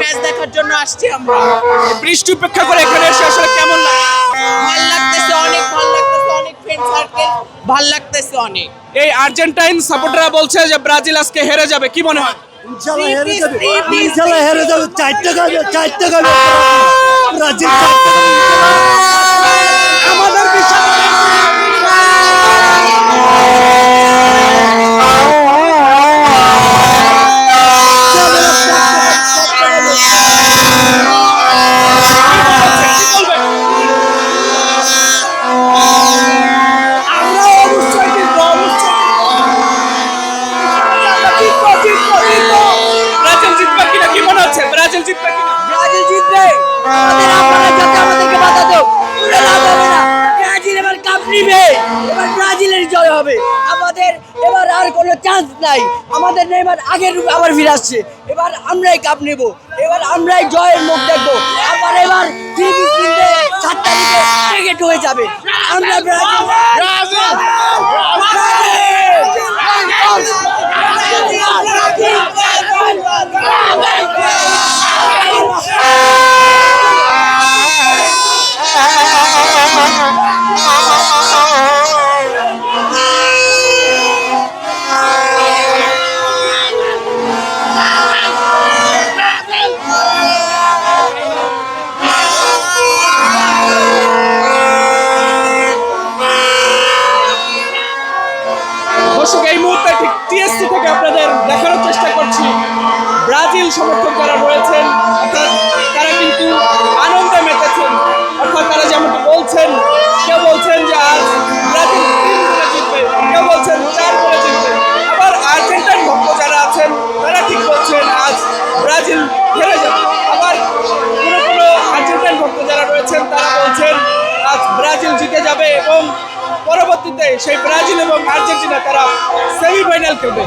Match দেখার জন্য আসছি আমরা। বৃষ্টি উপেক্ষা করে এখানে এসে আসলে কেমন লাগে? ভাল লাগতেছে, অনেক ভাল লাগতেছে, অনেক ফ্রেন্ড সার্কেল, ভাল লাগতেছে অনেক। এই আর্জেন্টাইন সাপোর্টাররা বলছে যে ব্রাজিল আজকে হেরে যাবে, কি মনে হয়? ইনশাল্লাহ হেরে যাবে, ইনশাল্লাহ হেরে যাবে। 4টা গাবে, 4টা গাবে ব্রাজিল, 4টা গাবে আমাদের বিশ্বাস। ব্রাজিল জিতবে কিনা, কি মনে হচ্ছে ব্রাজিল জিতবে কিনা? ব্রাজিল জিতবে। আমাদের আপনারা যাতে আমাদেরকে বাধা দাও, ওরা না যাবে না। ব্রাজিল এবার কাপ নিবে, এবার ব্রাজিলের জয় হবে। আমাদের এবার আর কোনো চান্স নাই। আমাদের নেইমার আগের রূপে আবার ফিরে আসছে। এবার আমরাই কাপ নেব, এবার আমরাই জয়ের মুখ দেখবো। আবার এবার টিভি কিনতে 7 তারিখে টিকিট হয়ে যাবে। আমরা দর্শক, এই মুহূর্তে ঠিক টিএসসি থেকে আপনাদের দেখানোর চেষ্টা করছি ব্রাজিল সমর্থক যারা রয়েছেন, অর্থাৎ তারা কিন্তু আনন্দে মেতেছেন। অর্থাৎ তারা যেমনটি বলছেন, কেউ বলছেন যে আজ ব্রাজিল 3 গোলে জিতবে, কেউ বলছেন 4 গোলে জিতবে। আবার আর্জেন্টাইন ভক্ত যারা আছেন তারা ঠিক বলছেন আজ ব্রাজিল হেরে যাবে। আবার কোনো আর্জেন্টাইন ভক্ত যারা রয়েছেন তারা বলছেন আজ ব্রাজিল জিতে যাবে এবং পরবর্তীতে সেই ব্রাজিল এবং আর্জেন্টিনা তারা সেমিফাইনাল খেলবে।